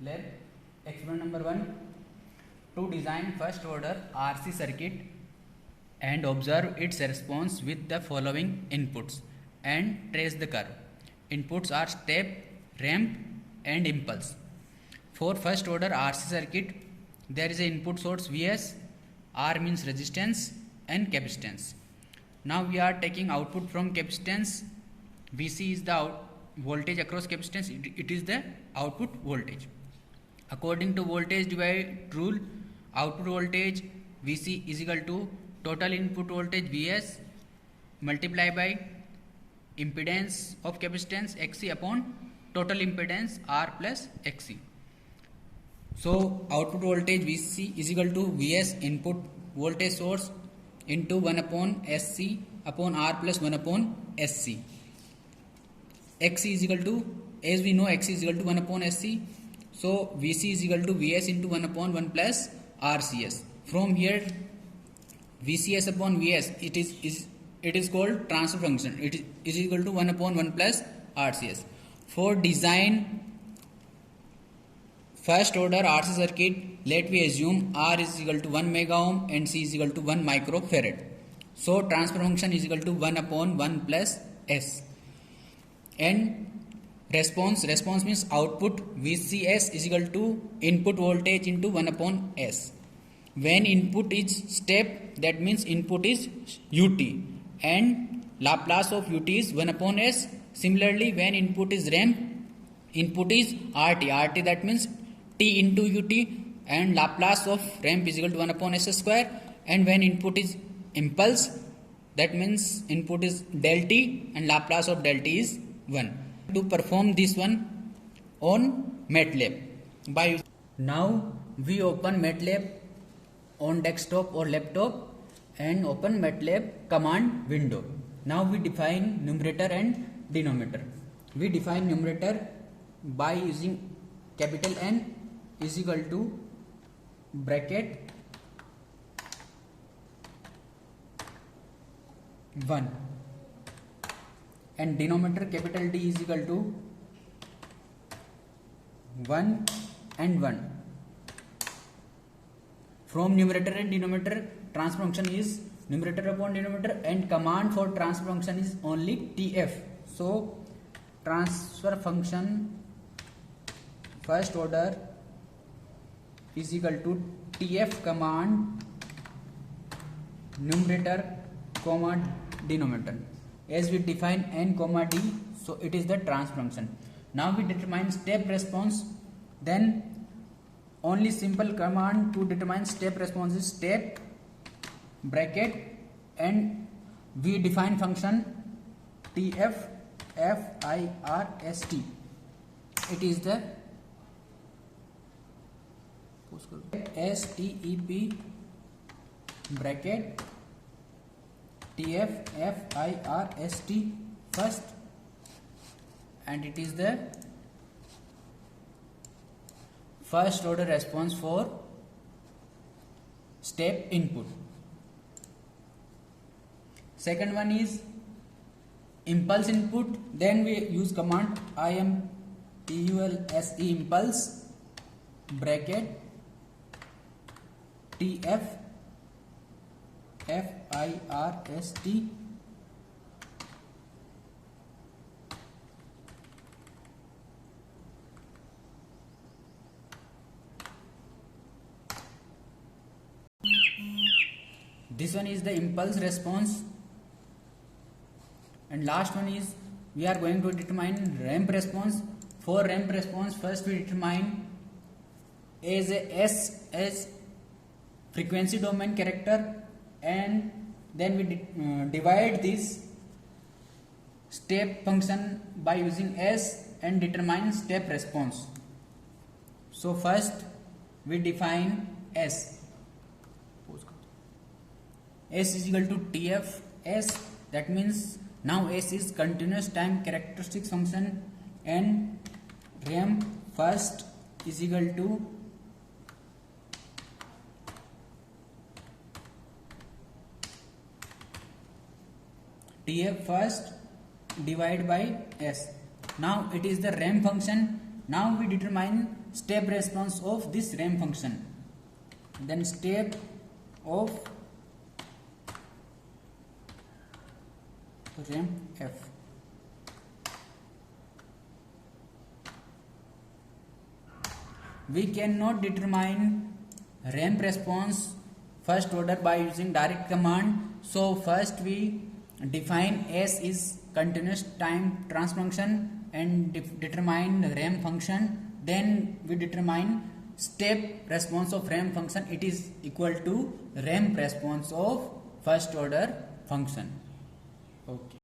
Lab experiment number 1. To design first order RC circuit and observe its response with the following inputs and trace the curve. Inputs are step, ramp and impulse. For first order RC circuit, there is an input source Vs, R means resistance and capacitance. Now we are taking output from capacitance. Vc is the voltage across capacitance, it is the output voltage. According to voltage divide rule, output voltage Vc is equal to total input voltage Vs multiplied by impedance of capacitance Xc upon total impedance R plus Xc. So output voltage Vc is equal to Vs input voltage source into 1 upon Sc upon R plus 1 upon Sc. Xc is equal to, as we know, Xc is equal to 1 upon Sc. So Vc is equal to Vs into 1 upon 1 plus RCS. From here, VCS upon Vs, it is called transfer function. It is equal to 1 upon 1 plus RCS. For design first order RC circuit, let we assume R is equal to 1 mega ohm and C is equal to 1 microfarad. So transfer function is equal to 1 upon 1 plus S. And response means output VCS is equal to input voltage into 1 upon S. When input is step, that means input is ut and Laplace of ut is 1 upon S. Similarly, when input is ramp, input is rt, that means t into ut and Laplace of ramp is equal to 1 upon S square. And when input is impulse, that means input is del t and Laplace of del t is 1. To perform this one on MATLAB by now we open MATLAB on desktop or laptop and open MATLAB command window. Now we define numerator and denominator. We define numerator by using capital N is equal to bracket 1 and denominator capital D is equal to 1 and 1. From numerator and denominator, transfer function is numerator upon denominator and command for transfer function is only TF. So transfer function first order is equal to TF command numerator comma denominator. As we define n comma d, so it is the transfer function. Now we determine step response. Then only simple command to determine step response is step bracket and we define function tf first. It is the step bracket tf first first and it is the first order response for step input. Second one is impulse input. Then we use command impulse impulse bracket tf first this one is the impulse response. And last one is we are going to determine ramp response. For ramp response, first we determine as S as frequency domain character and then we divide this step function by using S and determine step response. So first we define S. S is equal to TF S, that means now S is continuous time characteristics function and ramp first is equal to TF first divided by S. Now it is the ramp function Now we determine step response of this ramp function. Then step of ramp f. We cannot determine ramp response first order by using direct command. So first we define S is continuous time transfer function and determine ramp function. Then we determine step response of ramp function. It is equal to ramp response of first order function. Okay.